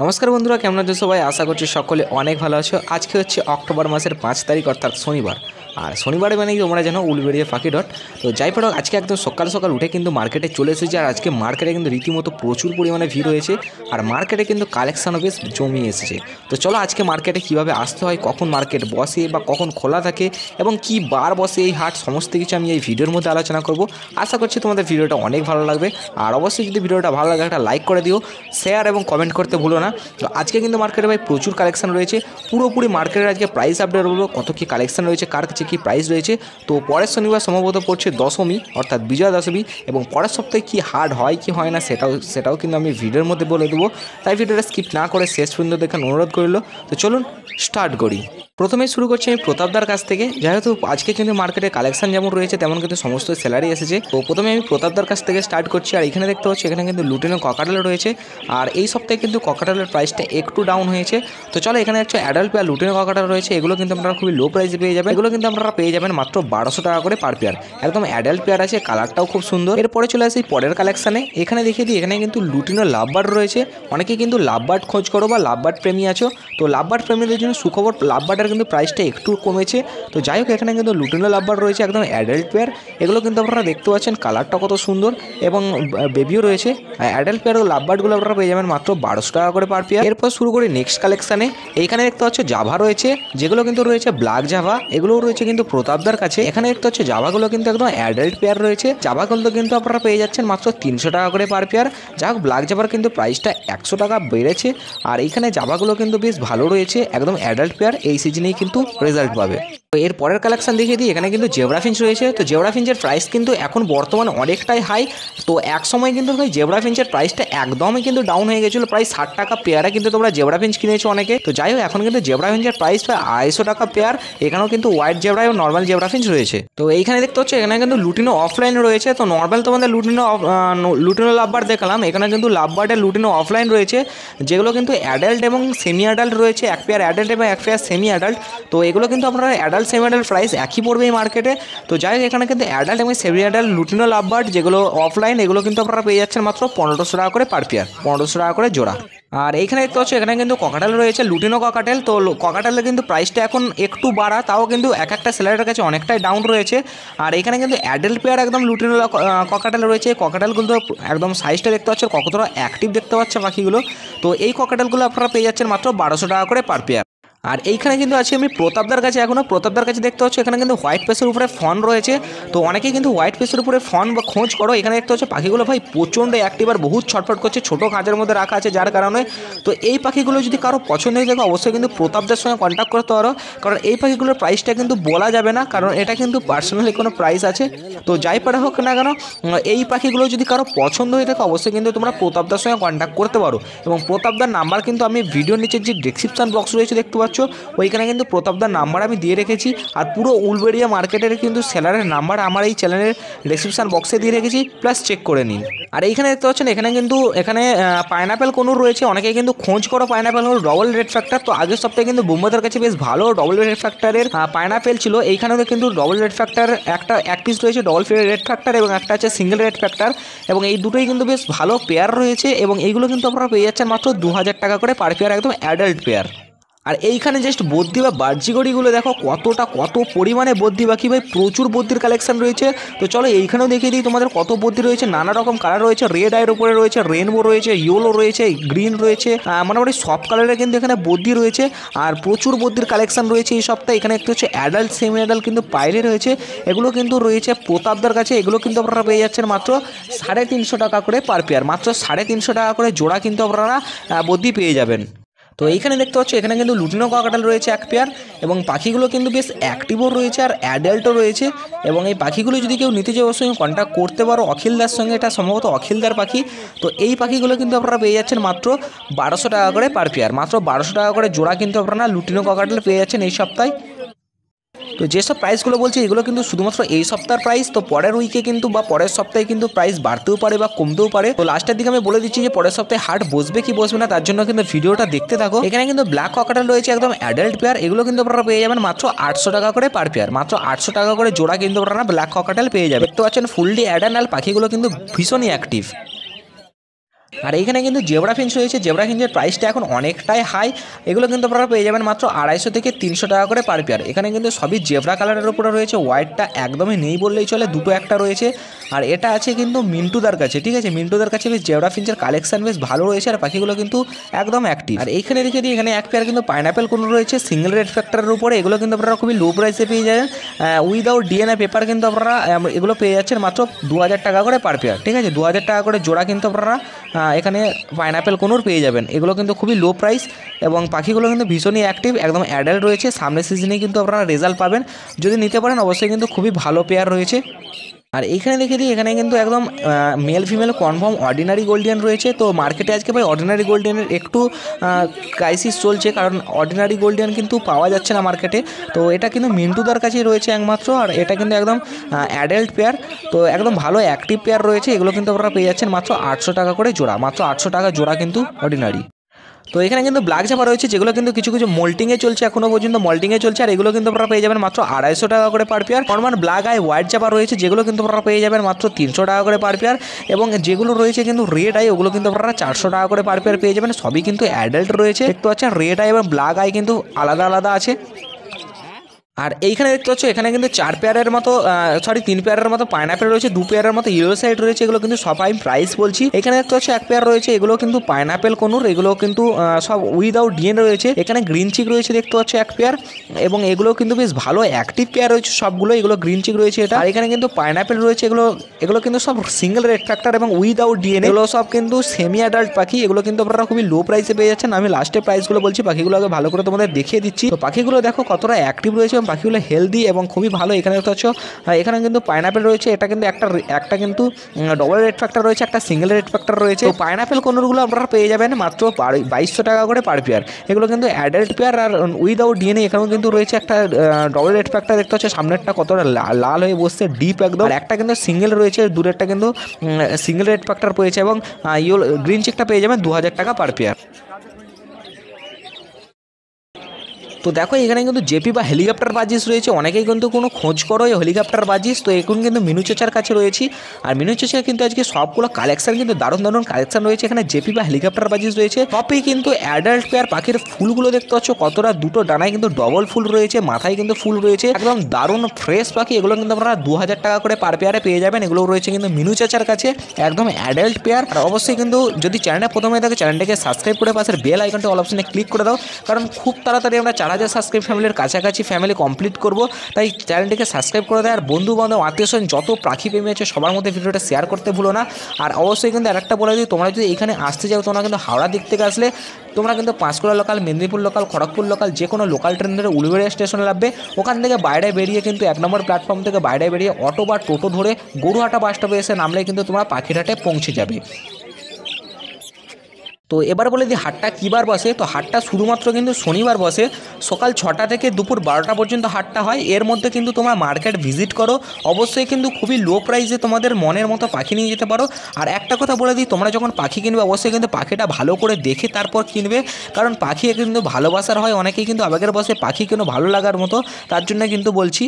নমস্কার বন্ধুরা, কেমন আছো সবাই? আশা করছি সকলে অনেক ভালো আছো। আজকে হচ্ছে অক্টোবর মাসের 5 তারিখ অর্থাৎ শনিবার। আর শনিবারে মানে তোমরা জানো উলবেড়িয়া ফাঁকি ডট। তো যাই পড়ো, আজকে একদম সকাল সকাল উঠে কিন্তু মার্কেটে চলে এসেছে। আর আজকে মার্কেটে কিন্তু রীতিমতো প্রচুর পরিমাণে ভিড় হয়েছে। আর মার্কেটে কিন্তু কালেকশানও বেশ জমিয়ে এসেছে। তো চলো আজকে মার্কেটে কীভাবে আসতে হয়, কখন মার্কেট বসে বা কখন খোলা থাকে এবং কী বার বসে এই হাট, সমস্ত কিছু আমি এই ভিডিওর মধ্যে আলোচনা করব। আশা করছি তোমাদের ভিডিওটা অনেক ভালো লাগবে। আর অবশ্যই যদি ভিডিওটা ভালো লাগে একটা লাইক করে দিও, শেয়ার এবং কমেন্ট করতে ভুলো না। তো আজকে কিন্তু মার্কেটে ভাই প্রচুর কালেকশন রয়েছে। পুরোপুরি মার্কেটের আজকে প্রাইস আপডেট বলবো, কত কী কালেকশন রয়েছে, কার কাছে কী প্রাইস রয়েছে। তো পরের শনিবার সম্ভবত পড়ছে দশমী অর্থাৎ বিজয়া দশমী, এবং পরের সপ্তাহে কী হাট হয় কি হয় না সেটাও কিন্তু আমি ভিডিওর মধ্যে বলে দেবো। তাই ভিডিওটা স্কিপ না করে শেষ পর্যন্ত দেখার অনুরোধ করলো। তো চলুন স্টার্ট করি। প্রথমেই শুরু করছি আমি প্রতাপদার কাছ থেকে। যেহেতু আজকে কিন্তু মার্কেটে কালেকশন যেমন রয়েছে তেমন কিন্তু সমস্ত সেলারি এসেছে। তো প্রথমে আমি প্রতাপদার কাছ থেকে স্টার্ট করছি। আর এখানে দেখতে পাচ্ছি এখানে কিন্তু লুটিনো ককাটেল রয়েছে। আর এই সপ্তাহে কিন্তু ককাটেলের প্রাইসটা একটু ডাউন হয়েছে। তো চলো, এখানে হচ্ছে অ্যাডাল্ট পেয়ার লুটিনো ককাটেল রয়েছে। এগুলো কিন্তু আপনারা খুবই লো প্রাইসে পেয়ে যাবেন। এগুলো কিন্তু আপনারা পেয়ে যাবেন মাত্র 1200 টাকা করে পার পেয়ার। একদম অ্যাডাল্ট পেয়ার আছে, কালারটাও খুব সুন্দর। এরপরে চলে আসি পরের কালেকশানে। এখানে দেখিয়ে দিই, এখানে কিন্তু লুটিনো লাভবার্ড রয়েছে। অনেকে কিন্তু লাভবার্ড খোঁজ করো বা লাভবার্ড প্রেমী আছো। তো লাভবার্ড প্রেমীদের জন্য সুখবর, লাভবার্ডের কিন্তু প্রাইসটা একটু কমেছে। তো যাই হোক, এখানে কিন্তু লুটিনো লাভবার্ড রয়েছে একদম অ্যাডাল্ট পেয়ার। এগুলো কিন্তু আপনারা দেখতে পাচ্ছেন কালারটা কত সুন্দর এবং বেবিও রয়েছে। অ্যাডাল্ট পেয়ার ও লাভবার্ডগুলো আপনারা পেয়ে যাবেন মাত্র 1200 টাকা করে পার পেয়ার। এরপর শুরু করি নেক্সট কালেকশানে। এইখানে দেখতে পাচ্ছ জাভা রয়েছে, যেগুলো কিন্তু রয়েছে ব্ল্যাক জাভা। এগুলোও রয়েছে কিন্তু প্রতাপদার কাছে। এখানে দেখতে হচ্ছে জাভাগুলো কিন্তু একদম অ্যাডাল্ট পেয়ার রয়েছে। জাভাগুলো কিন্তু আপনারা পেয়ে যাচ্ছেন মাত্র 300 টাকা করে পার পেয়ার। যাই হোক, ব্ল্যাক জাভার কিন্তু প্রাইসটা 100 টাকা বেড়েছে। আর এইখানে জাভাগুলো কিন্তু বেশ ভালো রয়েছে, একদম অ্যাডাল্ট পেয়ার। এই সিজনেই কিন্তু রেজাল্ট পাবে। তো এর পরের কালেকশন দেখিয়ে দিই। এখানে কিন্তু জেব্রা ফিঞ্চ রয়েছে। তো জেব্রা ফিঞ্চের প্রাইস কিন্তু এখন বর্তমানে অনেকটাই হাই। তো এক সময় কিন্তু ভাই জেব্রা ফিঞ্চের প্রাইসটা একদমই কিন্তু ডাউন হয়ে গেছিলো, প্রায় 60 টাকা পেয়ারে কিন্তু তোমরা জেব্রা ফিঞ্চ কিনেছো অনেকে। তো যাই হোক, এখন কিন্তু জেব্রা ফিঞ্চের প্রাইস প্রায় 250 টাকা পেয়ার। এখানেও কিন্তু হোয়াইট জেব্রা এবং নর্মাল জেব্রা ফিঞ্চ রয়েছে। তো এইখানে দেখতে হচ্ছে এখানে কিন্তু লুটিনো অফলাইন রয়েছে। তো নর্মাল তোমাদের লুটিনো লাভবার্ড দেখালাম, এখানে কিন্তু লাভবার্ডের লুটিনো অফলাইন রয়েছে, যেগুলো কিন্তু অ্যাডাল্ট এবং সেমি অ্যাডাল্ট রয়েছে। এক পেয়ার অ্যাডাল্ট এবং এক পেয়ার সেমি অ্যাডাল্ট। তো এগুলো কিন্তু আপনারা অ্যাডাল্ট সেমি অ্যাডাল্ট প্রাইস একই পড়বে এই মার্কেটে। তো যাই হোক, এখানে কিন্তু অ্যাডাল্ট এবং সেমি অ্যাডাল্ট লুটিনো লাভবার্ড যেগুলো অফলাইন, এগুলো কিন্তু আপনারা পেয়ে যাচ্ছেন মাত্র 1500 টাকা করে পার পেয়ার, 1500 টাকা করে জোড়া। আর এইখানে দেখতে পাচ্ছ এখানে কিন্তু ককাটেল রয়েছে, লুটিনো ককাটেল। তো ককাটেলের কিন্তু প্রাইসটা এখন একটু বাড়া, তাও কিন্তু এক একটা সেলারের কাছে অনেকটাই ডাউন রয়েছে। আর এখানে কিন্তু অ্যাডাল্ট পেয়ার একদম লুটিনো ককাটেল রয়েছে। ককাটেলগুলো একদম সাইজটা দেখতে পাচ্ছ, কতটা অ্যাক্টিভ দেখতে পাচ্ছে পাখিগুলো। তো এই ককাটেলগুলো আপনারা পেয়ে যাচ্ছেন মাত্র 1200 টাকা করে পার পেয়ার। আর এইখানে কিন্তু আছি আমি প্রতাপদার কাছে। এখনও প্রতাপদার কাছে দেখতে হচ্ছে এখানে কিন্তু হোয়াইট পেসের উপরে ফন রয়েছে। তো অনেকেই কিন্তু হোয়াইট পেসের উপরে ফন বা খোঁজ করো। এখানে দেখতে হচ্ছে পাখিগুলো ভাই প্রচণ্ড অ্যাক্টিভ আর বহুত ছটফট করছে, ছোটো কাজের মধ্যে রাখা আছে যার কারণে। তো এই পাখিগুলো যদি কারো পছন্দ হয়ে থাকে অবশ্যই কিন্তু প্রতাপদার সঙ্গে কন্ট্যাক্ট করতে পারো, কারণ এই পাখিগুলোর প্রাইসটা কিন্তু বলা যাবে না, কারণ এটা কিন্তু পার্সোনালি কোনো প্রাইস আছে। তো যাই পারে হোক না কেন, এই পাখিগুলো যদি কারো পছন্দ হয়ে থাকে অবশ্যই কিন্তু তোমরা প্রতাপদার সঙ্গে কন্ট্যাক্ট করতে পারো। এবং প্রতাপদার নাম্বার কিন্তু আমি ভিডিওর নিচে যে ডেসক্রিপশন বক্স রয়েছে দেখতে পাচ্ছ, ওইখানে কিন্তু প্রতাপদার নাম্বার আমি দিয়ে রেখেছি। আর পুরো উলবেড়িয়া মার্কেটের কিন্তু সেলারের নাম্বার আমার এই চ্যানেলের ডেসক্রিপশন বক্সে দিয়ে রেখেছি, প্লাস চেক করে নিন। আর এইখানে দেখতে পাচ্ছেন এখানে কিন্তু পাইনাপেল কোনুর রয়েছে। অনেকে কিন্তু খোঁজ করো পাইনাপেল কোনুর ডবল রেড ফ্যাক্টর। তো আগের সপ্তাহে কিন্তু বোম্বাদের কাছে বেশ ভালো ডবল রেড ফ্যাক্টরের পাইনাপেল ছিল। এইখানেও কিন্তু ডবল রেড ফ্যাক্টর এক পিস রয়েছে, ডবল রেড ফ্যাক্টর, এবং একটা আছে সিঙ্গেল রেড ফ্যাক্টর। এবং এই দুটোই কিন্তু বেশ ভালো পেয়ার রয়েছে, এবং এইগুলো কিন্তু আপনারা পেয়ে যাচ্ছেন মাত্র 2000 টাকা করে পার পেয়ার, একদম অ্যাডাল্ট পেয়ার। আর এইখানে জাস্ট বদ্যি বা বাহ্যিকড়িগুলো দেখো কত পরিমাণে বদ্যি বাকি ভাই, প্রচুর বদ্যির কালেকশন রয়েছে। তো চলো এইখানেও দেখিয়ে দিই তোমাদের কত বদ্যি রয়েছে। নানা রকম কালার রয়েছে, রেড আইয়ের উপরে রয়েছে, রেনবো রয়েছে, ইয়েলো রয়েছে, গ্রিন রয়েছে, মোটামুটি সব কালারের কিন্তু এখানে বদ্যি রয়েছে। আর প্রচুর বদ্যির কালেকশন রয়েছে এই সপ্তাহে। এখানে একটু হচ্ছে অ্যাডাল্ট সেমি অ্যাডাল্ট কিন্তু পাইরে রয়েছে, এগুলো কিন্তু রয়েছে প্রতাপদার কাছে। এগুলো কিন্তু আপনারা পেয়ে যাচ্ছেন মাত্র 350 টাকা করে পার পেয়ার, মাত্র 350 টাকা করে জোড়া কিন্তু আপনারা বদ্যি পেয়ে যাবেন। তো এইখানে দেখতে পাচ্ছ এখানে কিন্তু লুটিনো কাকাটাল রয়েছে এক পেয়ার, এবং পাখিগুলো কিন্তু বেশ অ্যাক্টিভও রয়েছে আর অ্যাডাল্টও রয়েছে। এবং এই পাখিগুলো যদি কেউ নিতে চায় অবশ্যই কন্ট্যাক্ট করতে পারো অখিলদার সঙ্গে, এটা সম্ভবত অখিলদার পাখি। তো এই পাখিগুলো কিন্তু আপনারা পেয়ে যাচ্ছেন মাত্র 1200 টাকা করে পার পেয়ার, মাত্র 1200 টাকা করে জোড়া কিন্তু আপনারা লুটিনো কাকাটাল পেয়ে যাচ্ছেন এই সপ্তাহে। তো যেসব প্রাইসগুলো বলছি এগুলো কিন্তু শুধুমাত্র এই সপ্তাহের প্রাইস। তো পরের উইকে কিন্তু বা পরের সপ্তাহে কিন্তু প্রাইস বাড়তেও পারে বা কমতেও পারে। তো লাস্টের দিকে আমি বলে দিচ্ছি যে পরের সপ্তাহে হাট বসবে কি বসবে না, তার জন্য কিন্তু ভিডিওটা দেখতে থাকো। এখানে কিন্তু ব্ল্যাক ককাটেল রয়েছে একদম অ্যাডাল্ট পেয়ার, এগুলো কিন্তু আপনারা পেয়ে যাবেন মাত্র 800 টাকা করে পার পেয়ার, মাত্র 800 টাকা করে জোড়া কিন্তু আপনারা ব্ল্যাক ককাটেল পেয়ে যাবেন। দেখতে পাচ্ছেন ফুললি অ্যাডাল্ট পাখিগুলো কিন্তু ভীষণই অ্যাক্টিভ। আর এইখানে কিন্তু জেব্রা ফিঞ্চ রয়েছে, জেব্রা ফিঞ্চের প্রাইসটা এখন অনেকটাই হাই, এগুলো কিন্তু আপনারা পেয়ে যাবেন মাত্র 250 থেকে 300 টাকা করে পার পেয়ার। এখানে কিন্তু সবই জেব্রা কালারের উপরে রয়েছে, হোয়াইটটা একদমই নেই বললেই চলে, দুটো একটা রয়েছে। আর এটা আছে কিন্তু মিন্টুদার কাছে, ঠিক আছে, মিন্টুদার কাছে বেশ জেব্রা ফিঞ্চের কালেকশন বেশ ভালো রয়েছে আর পাখিগুলো কিন্তু একদম অ্যাক্টিভ। আর এইখানে রেখে দিই, এখানে এক পেয়ার কিন্তু পাইনাপেল কোনো রয়েছে সিঙ্গেল রেড ফ্যাক্টরের উপরে, এগুলো কিন্তু আপনারা খুবই লো প্রাইসে পেয়ে যাবেন উইদাউট ডিএনএ পেপার, কিন্তু আপনারা এগুলো পেয়ে যাচ্ছেন মাত্র 2000 টাকা করে পার পেয়ার, ঠিক আছে, 2000 টাকা করে জোড়া কিন্তু আপনারা এখানে পাইনাপেল কোনোর পেয়ে যাবেন। এগুলো কিন্তু খুবই লো প্রাইস এবং পাখিগুলো কিন্তু ভীষণই অ্যাক্টিভ, একদম অ্যাডাল্ট রয়েছে, সামনের সিজনে কিন্তু আপনারা রেজাল্ট পাবেন যদি নিতে পারেন, অবশ্যই কিন্তু খুবই ভালো পেয়ার রয়েছে। আর এইখানে দেখে দিই, এখানে কিন্তু একদম male female confirm ordinary Gouldian রয়েছে। তো মার্কেটে আজকে ভাই অর্ডিনারি গোল্ডিয়ানের একটু ক্রাইসিস চলছে, কারণ অর্ডিনারি গোল্ডিয়ান কিন্তু পাওয়া যাচ্ছে না মার্কেটে। তো এটা কিন্তু মিন্টুদার কাছেই রয়েছে একমাত্র, আর এটা কিন্তু একদম অ্যাডাল্ট পেয়ার, তো একদম ভালো অ্যাক্টিভ পেয়ার রয়েছে। এগুলো কিন্তু আপনারা পেয়ে যাচ্ছেন মাত্র 800 টাকা করে জোড়া, মাত্র 800 টাকা জোড়া কিন্তু অর্ডিনারি। তো এখানে কিন্তু ব্ল্যাক জাপা রয়েছে, যেগুলো কিন্তু কিছু কিছু মোল্টিংয়ে চলছে, এখনো পর্যন্ত মোল্টিংয়ে চলছে, আর এগুলো কিন্তু আপনারা পেয়ে যাবেন মাত্র 250 টাকা করে per pair. Normal black eye white JaPa রয়েছে, যেগুলো কিন্তু আপনারা পেয়ে যাবেন মাত্র 300 টাকা করে পার পেয়ার, এবং যেগুলো রয়েছে কিন্তু রেড আই, ওগুলো কিন্তু আপনারা 400 টাকা করে পার পেয়ার পেয়ে যাবেন। সবই কিন্তু অ্যাডাল্ট রয়েছে, দেখতে পাচ্ছেন রেড আই এবং ব্ল্যাক আই কিন্তু আলাদা আলাদা আছে। আর এইখানে দেখতে পাচ্ছ, এখানে কিন্তু 4 পেয়ারের মতো 3 পেয়ারের মতো পাইনাপেল রয়েছে, 2 পেয়ারের মতো ইয়েলো সাইড রয়েছে, এগুলো কিন্তু সব আমি প্রাইস বলছি। এখানে দেখতে পাচ্ছ 1 পেয়ার রয়েছে, এগুলো কিন্তু পাইনাপেল কোনুর, এগুলো কিন্তু সব উইদাউট ডিএন রয়েছে। এখানে গ্রিন চিক রয়েছে দেখতে পাচ্ছ 1 পেয়ার, এবং এগুলো কিন্তু বেশ ভালো অ্যাক্টিভ পেয়ার রয়েছে সবগুলো, এগুলো গ্রিন চিক রয়েছে এটা। আর এখানে কিন্তু পাইনাপেল রয়েছে, এগুলো কিন্তু সব সিঙ্গেল রেড ফ্যাক্টর এবং উইদাউট ডিএনএ, এগুলো সব কিন্তু সেমি অ্যাডাল্ট পাখি, এগুলো কিন্তু আপনারা খুবই লো প্রাইসে পেয়ে যাচ্ছেন। আমি লাস্টে প্রাইসগুলো বলছি, পাখিগুলো আগে ভালো করে তোমাদের দেখিয়ে দিচ্ছি। তো পাখিগুলো দেখো কতটা অ্যাক্টিভ রয়েছে এবং পাখিগুলো হেলদি এবং খুবই ভালো। এখানে দেখতে পাচ্ছ এখানে কিন্তু পাইনাপেল রয়েছে, এটা কিন্তু একটা কিন্তু ডবল রেড ফ্যাক্টর রয়েছে, একটা সিঙ্গেল রেড ফ্যাক্টর রয়েছে। তো পাইনাপেল কোনোগুলো আপনারা পেয়ে যাবেন মাত্র 2200 টাকা করে পার পেয়ার, এগুলো কিন্তু অ্যাডাল্ট পেয়ার আর উইদাউট ডিএনএ। এখানেও কিন্তু রয়েছে একটা ডবল রেড ফ্যাক্টর, দেখতে পাচ্ছ সামনেরটা কতটা লাল হয়ে বসছে ডিপ একদম, আর একটা কিন্তু সিঙ্গেল রয়েছে, দূরেরটা কিন্তু সিঙ্গেল রেড ফ্যাক্টর পেয়েছে, এবং গ্রিন চিকটা পেয়ে যাবেন 2000 টাকা পার পেয়ার। তো দেখো এখানে কিন্তু জেপি বা হেলিকপ্টার বাজিস রয়েছে, অনেকেই কিন্তু কোনো খোঁজ করো এই হেলিকপ্টার বাজিস। তো এখন কিন্তু মিনু চাচার কাছে রয়েছি, আর মিনু চাচার কিন্তু আজকে সবগুলো কালেকশন কিন্তু দারুণ দারুণ কালেকশন রয়েছে। এখানে জেপি বা হেলিকপ্টার বাজিস রয়েছে, সবই কিন্তু অ্যাডাল্ট পেয়ার। পাখির ফুলগুলো দেখতে পাচ্ছ কতটা, দুটো ডানায় কিন্তু ডবল ফুল রয়েছে, মাথায় কিন্তু ফুল রয়েছে, একদম দারুণ ফ্রেশ পাখি। এগুলো কিন্তু আপনারা 2000 টাকা করে পার পেয়ারে পেয়ে যাবেন। এগুলো রয়েছে কিন্তু মিনু চাচার কাছে, একদম অ্যাডাল্ট পেয়ার। আর অবশ্যই কিন্তু যদি চ্যানেলটা প্রথমে থাকে, চ্যানেলটাকে সাবস্ক্রাইব করে পাশের বেল আইকনটা অল অপশনে ক্লিক করে দাও, কারণ খুব তাড়াতাড়ি আমরা 4000 সাবস্ক্রাইব ফ্যামিলির কাছাকাছি ফ্যামিলি কমপ্লিট করব, তাই চ্যানেলটিকে সাবস্ক্রাইব করে দেয়। আর বন্ধু বান্ধব আত্মীয় স্বজন যত পাখি প্রেমী আছে সবার মধ্যে ভিডিওটা শেয়ার করতে ভুলো না। আর অবশ্যই কিন্তু আরেকটা বলে দিই, তোমরা যদি এখানে আসতে যাও, তোমরা কিন্তু হাওড়া দিক থেকে আসলে তোমরা কিন্তু Panskura local, Medinipur local, Kharagpur local যে কোনো লোকাল ট্রেন ধরে উলুবেড়িয়া স্টেশনে নামবে। ওখান থেকে বাইরে বেরিয়ে কিন্তু 1 নম্বর প্ল্যাটফর্ম থেকে বাইরে বেরিয়ে অটো বা টোটো ধরে গরুহাটা বাস স্টপে এসে নামলে কিন্তু তোমরা পাখিরহাটে পৌঁছে যাবে। তো এবার বলে দিই হাটটা কী বার বসে। তো হাটটা শুধুমাত্র কিন্তু শনিবার বসে, সকাল 6টা থেকে দুপুর 12টা পর্যন্ত হাটটা হয়। এর মধ্যে কিন্তু তোমরা মার্কেট ভিজিট করো, অবশ্যই কিন্তু খুবই লো প্রাইসে তোমাদের মনের মতো পাখি নিয়ে যেতে পারো। আর একটা কথা বলে দিই, তোমরা যখন পাখি কিনবে অবশ্যই কিন্তু পাখিটা ভালো করে দেখে তারপর কিনবে, কারণ পাখি কিন্তু ভালোবাসার হয়, অনেকেই কিন্তু আবেগের বসে পাখি কিন্তু ভালো লাগার মতো, তার জন্য কিন্তু বলছি।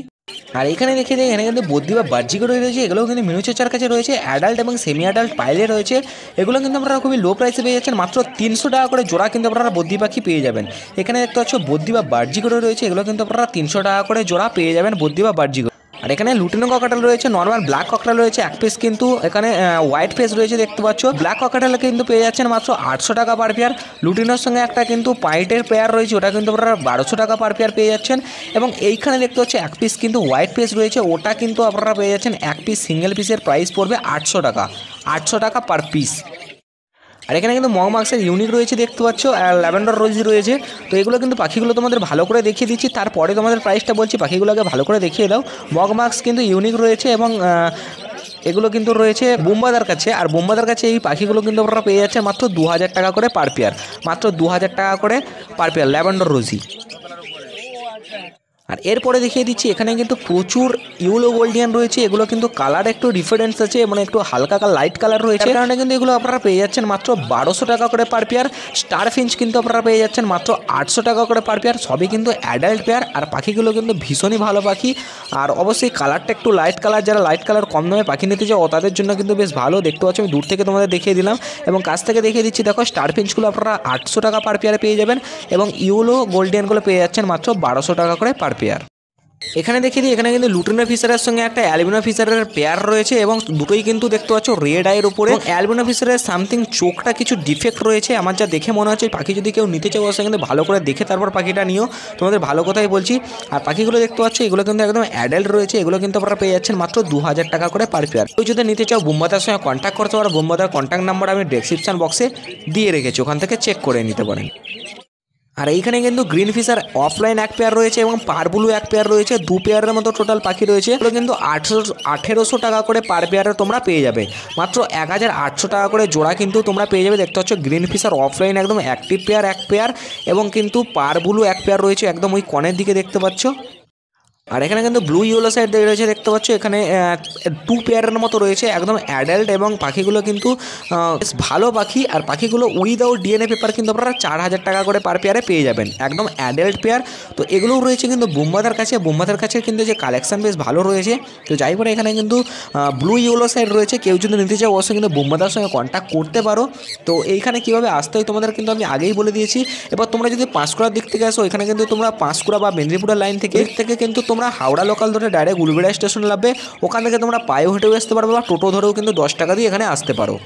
আর এখানে দেখে দিই, এখানে কিন্তু বদ্রি বা বার্জিকো রয়েছে, এগুলো কিন্তু মিনু চাচার কাছে রয়েছে, অ্যাডাল্ট এবং সেমি অ্যাডাল্ট পাইলে রয়েছে। এগুলো কিন্তু আপনারা খুবই লো প্রাইসে পেয়ে যাচ্ছেন, মাত্র 300 টাকা করে জোড়া কিন্তু আপনারা বদ্রি পাখি পেয়ে যাবেন। এখানে দেখতে পাচ্ছ বদ্রি বা বার্জিকো রয়েছে, এগুলো কিন্তু আপনারা 300 টাকা করে জোড়া পেয়ে যাবেন বদ্রি বা বার্জিকো। আর এখানে লুটিনো ককাটেল রয়েছে, নর্মাল ব্ল্যাক ককাটেল রয়েছে 1 পিস, কিন্তু এখানে হোয়াইট ফেস রয়েছে দেখতে পাচ্ছ। ব্ল্যাক ককাটেল কিন্তু পেয়ে যাচ্ছেন মাত্র 800 টাকা পার পেয়ার। লুটিনোর সঙ্গে একটা কিন্তু পাইটের পেয়ার রয়েছে, ওটা কিন্তু আপনারা 1200 টাকা পার পেয়ার পেয়ে যাচ্ছেন। এবং এইখানে দেখতে পাচ্ছি 1 পিস কিন্তু হোয়াইট ফেস রয়েছে, ওটা কিন্তু আপনারা পেয়ে যাচ্ছেন 1 পিস সিঙ্গেল পিসের প্রাইস পড়বে 800 টাকা, 800 টাকা পার পিস। আর এখানে কিন্তু মগমাক্সের ইউনিক রয়েছে দেখতে পাচ্ছ, আর ল্যাভেন্ডার রোজি রয়েছে। তো এগুলো কিন্তু পাখিগুলো তোমাদের ভালো করে দেখিয়ে দিচ্ছি, তারপরে তোমাদের প্রাইসটা বলছি, পাখিগুলোকে ভালো করে দেখিয়ে দাও। মগমাক্স কিন্তু ইউনিক রয়েছে, এবং এগুলো কিন্তু রয়েছে বোম্বাদার কাছে। আর বোম্বাদার কাছে এই পাখিগুলো কিন্তু আপনারা পেয়ে যাচ্ছে মাত্র 2000 টাকা করে পার পেয়ার, মাত্র 2000 টাকা করে পার পেয়ার ল্যাভেন্ডার রোজি। আর এরপরে দেখিয়ে দিচ্ছি এখানে কিন্তু প্রচুর ইউলো গোল্ডিয়ান রয়েছে, এগুলো কিন্তু কালার একটু ডিফারেন্স আছে, মানে একটু হালকা লাইট কালার রয়েছে, কারণে কিন্তু এগুলো আপনারা পেয়ে যাচ্ছেন মাত্র 1200 টাকা করে পার পেয়ার। স্টার ফিঞ্চ কিন্তু আপনারা পেয়ে যাচ্ছেন মাত্র 800 টাকা করে পার পেয়ার। সবই কিন্তু অ্যাডাল্ট পেয়ার, আর পাখিগুলো কিন্তু ভীষণই ভালো পাখি। আর অবশ্যই কালারটা একটু লাইট কালার, যারা লাইট কালার কম দামে পাখি নিতে চাও তাদের জন্য কিন্তু বেশ ভালো। দেখতে পাচ্ছ আমি দূর থেকে তোমাদের দেখিয়ে দিলাম এবং কাছ থেকে দেখিয়ে দিচ্ছি। দেখো স্টার ফিঞ্চগুলো আপনারা 800 টাকা পার পেয়ারে পেয়ে যাবেন এবং ইউলো গোল্ডিয়ানগুলো পেয়ে যাচ্ছেন মাত্র 1200 টাকা করে পার পেয়ার। এখানে দেখিয়ে দিই, এখানে কিন্তু লুটিনো ফিশারের সঙ্গে একটা অ্যালবিনো ফিশারের পেয়ার রয়েছে এবং দুটোই কিন্তু দেখতে পাচ্ছ রেড আইয়ের উপরে। অ্যালবিনো ফিশারের সামথিং চোখটা কিছু ডিফেক্ট রয়েছে, আমার যা দেখে মনে হচ্ছে। পাখি যদি কেউ নিতে চাও অবশ্যই কিন্তু ভালো করে দেখে তারপর পাখিটা নিও, তোমাদের ভালো কথাই বলছি। আর পাখিগুলো দেখতে পাচ্ছ এগুলো কিন্তু একদম অ্যাডাল্ট রয়েছে, এগুলো কিন্তু আপনারা পেয়ে যাচ্ছেন মাত্র 2000 টাকা করে পার পেয়ার। কেউ যদি নিতে চাও বোম্বাদার সঙ্গে কন্ট্যাক্ট করতে পারো, বোম্বাদার কন্ট্যাক্ট নাম্বার আমি ডেসক্রিপশন বক্সে দিয়ে রেখেছি, ওখান থেকে চেক করে নিতে পারেন। আর এইখানে কিন্তু গ্রিন ফিশার অফলাইন এক পেয়ার রয়েছে এবং পারবুলু এক পেয়ার রয়েছে, 2 পেয়ারের মতো টোটাল পাখি রয়েছে। এগুলো কিন্তু 1800 টাকা করে পার পেয়ারে তোমরা পেয়ে যাবে, মাত্র 1800 টাকা করে জোড়া কিন্তু তোমরা পেয়ে যাবে। দেখতে পাচ্ছ গ্রিন ফিশার অফলাইন একদম অ্যাক্টিভ পেয়ার এক পেয়ার এবং কিন্তু পারবুলু এক পেয়ার রয়েছে একদম ওই কনের দিকে দেখতে পাচ্ছ। আর এখানে কিন্তু ব্লু ইয়েলো সাইড রয়েছে দেখতে পাচ্ছ, এখানে 2 পেয়ারের মতো রয়েছে একদম অ্যাডাল্ট এবং পাখিগুলো কিন্তু বেশ ভালো পাখি। আর পাখিগুলো উইদাউট ডিএনএ পেপার কিন্তু আপনারা 4000 টাকা করে পার পেয়ারে পেয়ে যাবেন, একদম অ্যাডাল্ট পেয়ার। তো এগুলোও রয়েছে কিন্তু বোম্বাদার কাছে কিন্তু যে কালেকশান বেশ ভালো রয়েছে। তো যাই পরে এখানে কিন্তু ব্লু ইয়েলো সাইড রয়েছে, কেউ যদি নিতে চাও অবশ্যই কিন্তু বোম্বাদার সঙ্গে কন্ট্যাক্ট করতে পারো। তো এইখানে কীভাবে আসতে হয় তোমাদের কিন্তু আমি আগেই বলে দিয়েছি। এবার তোমরা যদি পাঁশকুড়ার দিক থেকে আসো, এখানে কিন্তু তোমরা পাঁশকুড়া বা মেদিনীপুরের লাইন থেকে কিন্তু তোমরা হাওড়া লোকাল ধরে ডাইরেক্ট উলুবেড়িয়া স্টেশনে নামবে, ওখান থেকে তোমরা পায়ে হেঁটেও আসতে পারবে বা টোটো ধরেও কিন্তু 10 টাকা দিয়ে এখানে আসতে পারো।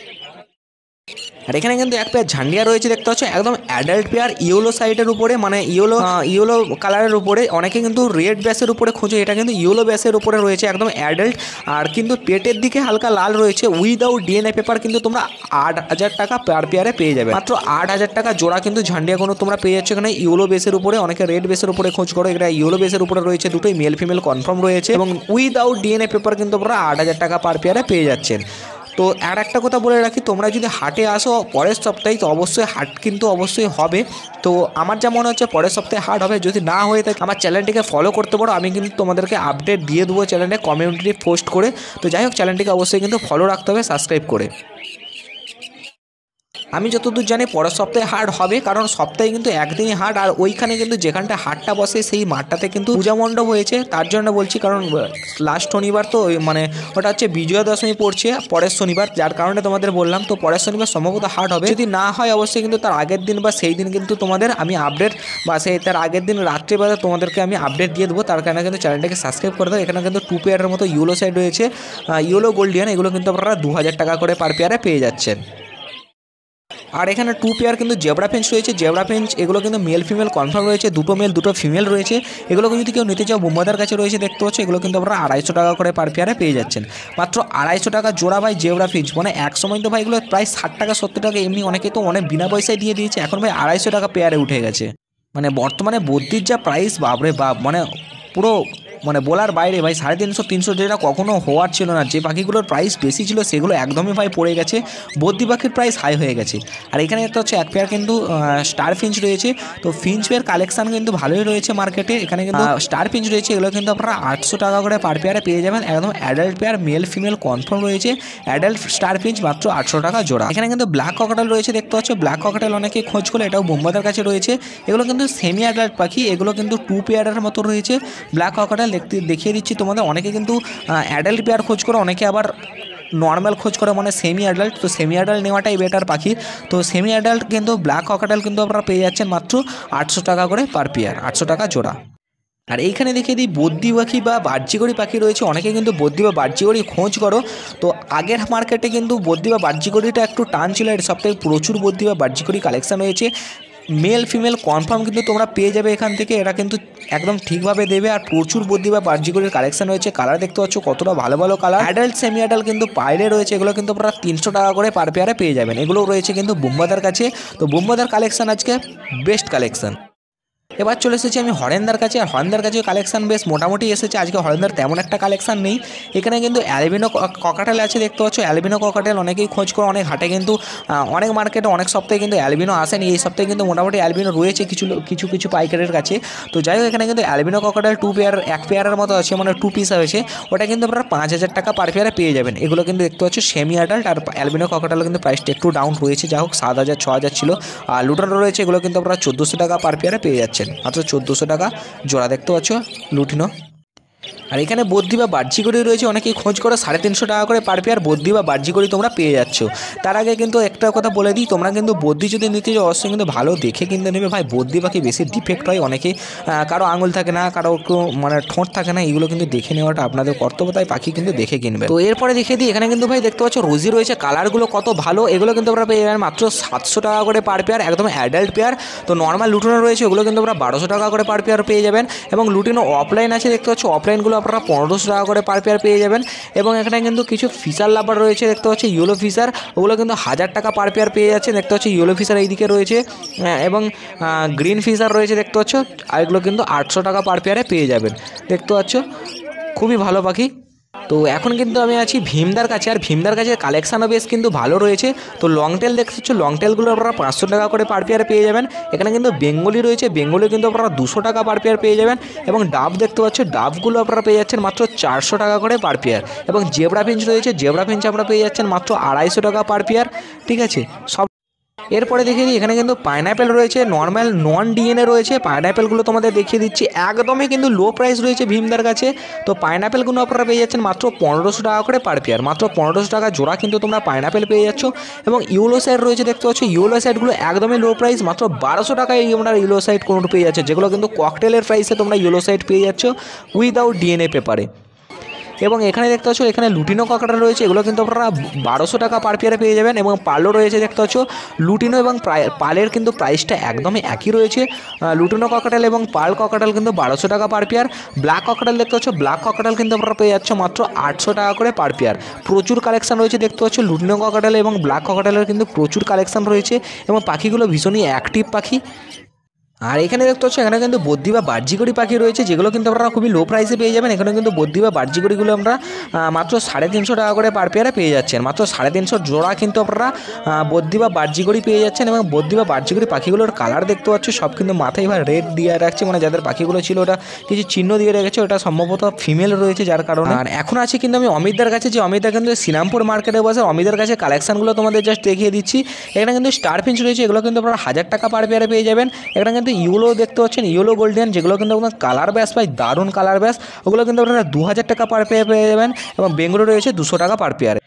আর এখানে কিন্তু এক পেয়ার ঝান্ডিয়া রয়েছে দেখতে পাচ্ছ, একদম অ্যাডাল্ট পেয়ার ইয়েলো সাইডের উপরে, মানে ইয়েলো কালারের উপরে। অনেকে কিন্তু রেড ব্যাসের উপরে খোঁজে, এটা কিন্তু ইয়েলো ব্যাসের উপরে রয়েছে একদম অ্যাডাল্ট। আর কিন্তু পেটের দিকে হালকা লাল রয়েছে, উইদাউট ডিএনএ পেপার কিন্তু তোমরা 8000 টাকা পার পেয়ারে পেয়ে যাবে, মাত্র 8000 টাকা জোড়া কিন্তু ঝান্ডিয়া কোনো তোমরা পেয়ে যাচ্ছ এখানে ইয়েলো বেসের উপরে। অনেকে রেড বেসের উপরে খোঁজ করো, এটা ইয়েলো বেসের উপরে রয়েছে, দুটোই মেল ফিমেল কনফার্ম রয়েছে এবং উইদাউট ডিএনএ পেপার কিন্তু আপনারা 8000 টাকা পার পেয়ারে পেয়ে যাচ্ছেন। তো আর একটা কথা বলে রাখি, তোমরা যদি হাটে আসো পরের সপ্তাহে তো অবশ্যই হাট কিন্তু অবশ্যই হবে। তো আমার যা মনে হচ্ছে পরের সপ্তাহে হাট হবে, যদি না হয়ে থাকে আমার চ্যানেলটিকে ফলো করতে পারো, আমি কিন্তু তোমাদেরকে আপডেট দিয়ে দেবো চ্যানেলে কমিউনিটি পোস্ট করে। তো যাই হোক চ্যানেলটিকে অবশ্যই কিন্তু ফলো রাখতে হবে সাবস্ক্রাইব করে। আমি যতদূর জানি পরের সপ্তাহে হাট হবে, কারণ সপ্তাহে কিন্তু একদিনই হাট। আর ওইখানে কিন্তু যেখানটা হাটটা বসে সেই মাঠটাতে কিন্তু পূজা মণ্ডপ হয়েছে, তার জন্য বলছি। কারণ লাস্ট শনিবার তো মানে ওটা হচ্ছে বিজয়া দশমী পড়ছে পরের শনিবার, যার কারণে তোমাদের বললাম। তো পরের শনিবার সম্ভবত হাট হবে, যদি না হয় অবশ্যই কিন্তু তার আগের দিন বা সেই দিন কিন্তু তোমাদের আমি আপডেট, বা সেই তার আগের দিন রাত্রিবেলা তোমাদেরকে আমি আপডেট দিয়ে দেবো। তার কারণে কিন্তু চ্যানেলটাকে সাবস্ক্রাইব করে দাও। এখানে কিন্তু 2 পেয়ারের মতো ইয়েলো সাইড রয়েছে, ইয়েলো গোল্ডিয়ান, এগুলো কিন্তু আপনারা 2000 টাকা করে পার পেয়ারে পেয়ে যাচ্ছেন। আর এখানে 2 পেয়ার কিন্তু জেব্রা ফিঞ্চ রয়েছে, জেব্রা ফিঞ্চ এগুলো কিন্তু মেল ফিমেল কনফার্ম রয়েছে, দুটো মেল দুটো ফিমেল রয়েছে। এগুলো যদি কেউ নিতে চাও বোম্বাদার কাছে রয়েছে দেখতে পাচ্ছ, এগুলো কিন্তু আপনারা 250 টাকা করে পার পেয়ারে পেয়ে যাচ্ছেন, মাত্র 250 টাকা জোড়া ভাই জেব্রা ফিঞ্চ। মানে এক সময় তো ভাই এগুলো প্রায় 60 টাকা 70 টাকা এমনি অনেকে তো অনেক বিনা পয়সায় দিয়ে দিয়েছে, এখন ভাই 250 টাকা পেয়ারে উঠে গেছে। মানে বর্তমানে বদ্যির যা প্রাইস, বাপরে বাপ, মানে পুরো মানে বলার বাইরে ভাই। 350-300 যেটা কখনো হওয়ার ছিল না। যে পাখিগুলোর প্রাইস বেশি ছিল সেগুলো একদমই ভাই পড়ে গেছে, বদ্যি পাখির প্রাইস হাই হয়ে গেছে। আর এখানে একটা হচ্ছে এক পেয়ার কিন্তু স্টার ফিঞ্চ রয়েছে। তো ফিঞ্চ পেয়ার কালেকশান কিন্তু ভালোই রয়েছে মার্কেটে। এখানে কিন্তু স্টার ফিঞ্চ রয়েছে, এগুলো কিন্তু আপনারা 800 টাকা করে পার পেয়ারে পেয়ে যাবেন, একদম adult pair male female confirm রয়েছে। অ্যাডাল্ট স্টার ফিঞ্চ মাত্র 800 টাকা জোড়া। এখানে কিন্তু ব্ল্যাক ককাটেল রয়েছে দেখতে পাচ্ছ, ব্ল্যাক ককাটেল অনেকে খোঁজ করে, এটাও বোম্বাদার কাছে রয়েছে। এগুলো কিন্তু সেমি অ্যাডাল্ট পাখি, এগুলো কিন্তু 2 পেয়ারের মতো রয়েছে। ব্ল্যাক ককাটেল দেখিয়ে দিচ্ছি তোমাদের। অনেকে কিন্তু অ্যাডাল্ট পেয়ার খোঁজ করে, অনেকে আবার নর্মাল খোঁজ করে, মানে সেমি অ্যাডাল্ট। তো সেমি অ্যাডাল্ট নেওয়াটাই বেটার পাখি। তো সেমি অ্যাডাল্ট কিন্তু ব্ল্যাক ককাটেল কিন্তু আপনারা পেয়ে যাচ্ছেন মাত্র 800 টাকা করে পার পেয়ার, 800 টাকা জোড়া। আর এইখানে দেখিয়ে দিই বদ্যি পাখি বা বাহ্যিকড়ি পাখি রয়েছে, অনেকে কিন্তু বদ্যি বা বাহ্যিকড়ি খোঁজ করো। তো আগের মার্কেটে কিন্তু বদ্যি বা বাহ্যিকড়িটা একটু টান ছিল, এর সপ্তাহে প্রচুর বদ্যি বা বাহ্যিকড়ি কালেকশন হয়েছে। মেল ফিমেল কনফার্ম কিন্তু তোমরা পেয়ে যাবে এখান থেকে, এরা কিন্তু একদম ঠিকভাবে দেবে। আর প্রচুর বদ্যি বা বাহ্যিকড়ির কালেকশন হয়েছে, কালার দেখতে পাচ্ছ কতটা ভালো ভালো কালার। অ্যাডাল্ট সেমি অ্যাডাল্ট কিন্তু পাইলে রয়েছে, এগুলো কিন্তু আপনারা 300 টাকা করে পার পেয়ারে পেয়ে যাবেন। এগুলো রয়েছে কিন্তু বোম্বাদার কাছে। তো বোম্বাদার কালেকশন আজকে বেস্ট কালেকশন। এবার চলে এসেছি আমি হরেন্দার কাছে। আর হরেন্দার কাছে কালেকশন বেশ মোটামুটি এসেছে। আজকে হরেন্দার তেমন একটা কালেকশন নেই। এখানে কিন্তু অ্যালবিনো ককাটেল আছে, দেখতে পাচ্ছ অ্যালবিনো ককাটেল অনেকেই খোঁজ করে, অনেক হাটে কিন্তু অনেক মার্কেটে অনেক সপ্তাহে কিন্তু অ্যালবিনো আসেনি। এই সপ্তাহে কিন্তু মোটামুটি অ্যালবিনো রয়েছে কিছু পাইকারের কাছে। তো যাই হোক, এখানে কিন্তু অ্যালবিনো ককাটেল এক পেয়ারের মতো আছে, মানে 2 পিস হয়েছে। ওটা কিন্তু আপনারা 5,000 টাকা পার পেয়ারে পেয়ে যাবেন। এগুলো কিন্তু দেখতে পাচ্ছ সেমি অ্যাডাল্ট। আর অ্যালবিনো ককাটেল কিন্তু প্রাইসটা একটু ডাউন রয়েছে, যাই হোক 7,000 6,000 ছিল। আর লুটানো রয়েছে, এগুলো কিন্তু আপনারা 1400 টাকা পার পেয়ারে পেয়ে যাচ্ছেন, মাত্র 1400 টাকা জোড়া, দেখতে পাচ্ছ লুটিনো। আর এখানে বদ্যি বা বাহ্যিকড়ি রয়েছে, অনেকেই খোঁজ করে 350 টাকা করে পার পেয়ার বদ্যি বা বাহ্যিকড়ি তোমরা পেয়ে যাচ্ছ। তার আগে কিন্তু একটা কথা বলে দিই, তোমরা কিন্তু বদ্যি যদি নিতে যাও অবশ্যই কিন্তু ভালো দেখে কিনতে নেবে ভাই। বদ্যি পাখি বেশি ডিফেক্ট হয়, অনেকেই কারো আঙুল থাকে না, কারো একটু মানে ঠোঁট থাকে না, এগুলো কিন্তু দেখে নেওয়াটা আপনাদের কর্তব্য, তাই পাখি কিন্তু দেখে কিনবে। তো এরপরে দেখে দিই, এখানে কিন্তু ভাই দেখতে পাচ্ছ রোজি রয়েছে, কালারগুলো কত ভালো। এগুলো কিন্তু আপনারা পেয়ে যাবেন মাত্র 700 টাকা করে পার পেয়ার, একদম অ্যাডাল্ট পেয়ার। তো নর্মাল লুটিনো রয়েছে, ওগুলো কিন্তু আপনারা 1200 টাকা করে পার পেয়ার পেয়ে যাবেন। এবং লুটিনো অফলাইন আছে, দেখতে পাচ্ছ অফলাইনগুলো আপনারা 1500 টাকা করে পার পেয়ার পেয়ে যাবেন। এবং এখানে কিন্তু কিছু ফিশার লাভার রয়েছে, দেখতে পাচ্ছি ইয়েলো ফিশার, ওগুলো কিন্তু 1000 টাকা পার পেয়ার পেয়ে যাচ্ছে। দেখতে পাচ্ছি ইয়েলো ফিশার এইদিকে রয়েছে, এবং গ্রিন ফিশার রয়েছে, দেখতে পাচ্ছ। আর এগুলো কিন্তু 800 টাকা পার পেয়ারে পেয়ে যাবেন, দেখতে পাচ্ছ খুবই ভালো পাখি। তো এখন কিন্তু আমি আছি ভীমদার কাছে। আর ভীমদার কাছে কালেকশানও বেশ কিন্তু ভালো রয়েছে। তো লং টেল দেখতে পাচ্ছ, লং টেলগুলো আপনারা 500 টাকা করে পার পেয়ারে পেয়ে যাবেন। এখানে কিন্তু বেঙ্গলি রয়েছে, বেঙ্গলি কিন্তু আপনারা 200 টাকা পার পেয়ার পেয়ে যাবেন। এবং ডাব দেখতে পাচ্ছ, ডাবগুলো আপনারা পেয়ে যাচ্ছেন মাত্র 400 টাকা করে পার পেয়ার। এবং জেব্রা ফিঞ্চ রয়েছে, জেব্রা ফিঞ্চ আপনারা পেয়ে যাচ্ছেন মাত্র 250 টাকা পার পেয়ার, ঠিক আছে সব। এরপরে দেখিয়ে দিই, এখানে কিন্তু পাইনঅ্যাপেল রয়েছে, নর্মাল নন ডিএনএ রয়েছে। পাইনঅ্যাপেলগুলো তোমাদের দেখিয়ে দিচ্ছি, একদমই কিন্তু লো প্রাইস রয়েছে ভীমদার কাছে। তো পাইনঅ্যাপেলগুলো আপনারা পেয়ে যাচ্ছেন মাত্র 1500 টাকা করে পার পেয়ার, মাত্র 1500 টাকা জোড়া কিন্তু তোমরা পাইনঅ্যাপেল পেয়ে যাচ্ছ। এবং ইউলো সাইড রয়েছে, দেখতে পাচ্ছ ইউলো সাইডগুলো একদমই লো প্রাইস, মাত্র 1200 টাকায় তোমরা ইউলো সাইড কোনো পেয়ে যাচ্ছে, যেগুলো কিন্তু ককটেলের প্রাইসে তোমরা ইউলো সাইড পেয়ে যাচ্ছ উইদাউট ডিএনএ পেপারে। এবং এখানে দেখতে পাচ্ছ এখানে লুটিনো কাঁকড়া রয়েছে, এগুলো কিন্তু আপনারা 1200 টাকা পার পেয়ারে পেয়ে যাবেন। এবং পালও রয়েছে, দেখতে পাচ্ছ লুটিনো এবং পালের কিন্তু প্রাইসটা একদমই একই রয়েছে। লুটিনো কাঁকড়াল এবং পাল কাঁকড়াল কিন্তু 1200 টাকা পার পেয়ার। ব্ল্যাক কাঁকড়াল দেখতে পাচ্ছ, ব্ল্যাক কাঁকড়াল কিন্তু আপনারা পেয়ে যাচ্ছ মাত্র 800 টাকা করে পার পেয়ার। প্রচুর কালেকশন রয়েছে, দেখতে পাচ্ছ লুটিনো কাঁকড়াল এবং ব্ল্যাক কাঁকড়ালের কিন্তু প্রচুর কালেকশন রয়েছে। এবং পাখিগুলো ভীষণই অ্যাক্টিভ পাখি। আর এখানে দেখতে পাচ্ছ এখানে কিন্তু বদ্যি বা বাহ্যিকড়ি পাখি রয়েছে, যেগুলো কিন্তু আপনারা খুবই লো প্রাইসে পেয়ে যাবেন। এখানে কিন্তু বদ্যি বা বাহ্যিকড়িগুলো আমরা মাত্র 350 টাকা করে পার পেয়ারে পেয়ে যাচ্ছেন, মাত্র 350 জোড়া কিন্তু আপনারা বদ্যি বা বাহ্যিকড়ি পেয়ে যাচ্ছেন। এবং বদ্যি বা বাহ্যিকড়ি পাখিগুলোর কালার দেখতে পাচ্ছ সব কিন্তু মাথায় বা রেড দিয়ে রাখছে, মানে যাদের পাখিগুলো ছিল ওটা কিছু চিহ্ন দিয়ে রেখেছে, ওটা সম্ভবত ফিমেল রয়েছে যার কারণে। আর এখন আছে কিন্তু আমি অমিতদার কাছে, যে অমিতদা কিন্তু শ্রীরামপুর মার্কেটে বসে। অমিতদার কাছে কালেকশানগুলো তোমাদের জাস্ট দেখিয়ে দিচ্ছি। এখানে কিন্তু স্টার ফিঞ্চ রয়েছে, এগুলো কিন্তু আপনারা 1000 টাকা পার পেয়ারে পেয়ে যাবেন। এখানে কিন্তু ইউলো দেখতে ইয়েলো গোল্ডেন, যেগুলো কিন্তু আপনার কালার ব্যাস পাই, দারুণ কালার ব্যাস, ওগুলো কিন্তু আপনারা 2000 টাকা পার পেয়ার পেয়ে যাবেন। এবং বেঙ্গলো রয়েছে 200 টাকা পার পেয়ারে।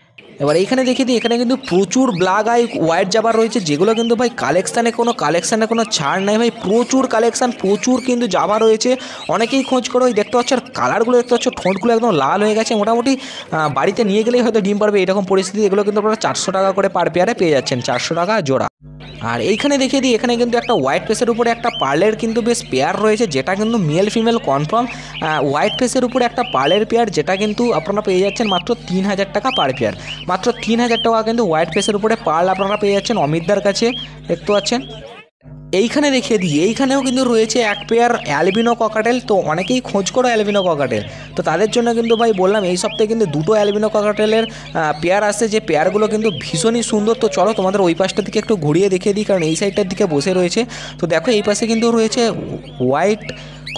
এবার এইখানে দেখিয়ে দিই, এখানে কিন্তু প্রচুর ব্ল্যাক আই হোয়াইট জাবার রয়েছে, যেগুলো কিন্তু ভাই কালেকশানে কোনো ছাড় নাই ভাই, প্রচুর কালেকশান, প্রচুর কিন্তু জাবা রয়েছে। অনেকেই খোঁজ করো, ওই দেখতে পাচ্ছ আর কালারগুলো দেখতে পাচ্ছ, ঠোঁটগুলো একদম লাল হয়ে গেছে, মোটামুটি বাড়িতে নিয়ে গেলেই হয়তো ডিম পারবে এরকম পরিস্থিতি। এগুলো কিন্তু আপনারা 400 টাকা করে পার পেয়ারে পেয়ে যাচ্ছেন, 400 টাকা জোড়া। আর এইখানে দেখিয়ে দিই, এখানে কিন্তু একটা হোয়াইট ফেসের উপরে একটা পার্লের কিন্তু বেশ পেয়ার রয়েছে, যেটা কিন্তু মেল ফিমেল কনফার্ম। হোয়াইট ফেসের উপরে একটা পার্লের পেয়ার, যেটা কিন্তু আপনারা পেয়ে যাচ্ছেন মাত্র 3000 টাকা পার পেয়ার, মাত্র 3000 টাকা কিন্তু হোয়াইট ফেসের উপরে পার্ল আপনারা পেয়ে যাচ্ছেন অমিতদার কাছে, দেখতে পাচ্ছেন। এইখানে দেখিয়ে দিই, এইখানেও কিন্তু রয়েছে এক পেয়ার অ্যালবিনো ককাটেল। তো অনেকেই খোঁজ করো অ্যালবিনো ককাটেল, তো তাদের জন্য কিন্তু ভাই বললাম এই সপ্তাহে কিন্তু 2টো অ্যালবিনো ককাটেলের পেয়ার আসছে, যে পেয়ারগুলো কিন্তু ভীষণই সুন্দর। তো চলো তোমাদের ওই পাশটার দিকে একটু ঘুরিয়ে দেখিয়ে দিই, কারণ এই সাইডটার দিকে বসে রয়েছে। তো দেখো এই পাশে কিন্তু রয়েছে হোয়াইট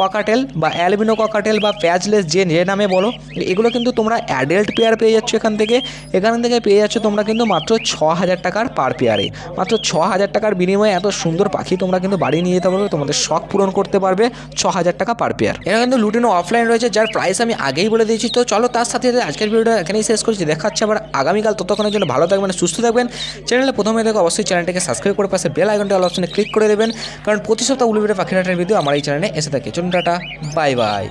ককাটেল বা অ্যালবিনো ককাটেল বা প্যাচলেস, যে নামে বলো, এগুলো কিন্তু তোমরা অ্যাডাল্ট পেয়ার পেয়ে যাচ্ছ। এখান থেকে পেয়ে যাচ্ছ তোমরা কিন্তু মাত্র 6000 টাকার পার পেয়ারে, মাত্র 6000 টাকার বিনিময়ে এত সুন্দর পাখি তোমরা কিন্তু বাড়ি নিয়ে যেতে পারবে, তোমাদের শখ পূরণ করতে পারবে 6000 টাকা পার পেয়ার। এখানে কিন্তু লুটিনো অফলাইন রয়েছে, যার প্রাইস আমি আগেই বলে দিয়েছি। তো চলো তার সাথে আজকের ভিডিওটা এখানেই শেষ করছি, দেখাচ্ছে আবার আগামীকাল। ততক্ষণের জন্য ভালো থাকবেন, সুস্থ থাকবেন। চ্যানেলে প্রথমে দেখো অবশ্যই চ্যানেলটাকে সাবস্ক্রাইব করে পাশে বেল আইকনটা অল অপশনে ক্লিক করে দেবেন, কারণ প্রতি সপ্তাহে উলুবেড়িয়া পাখির হাটের ভিডিও আমার এই চ্যানেলে এসে থাকে। চলুন টাটা, বাই বাই।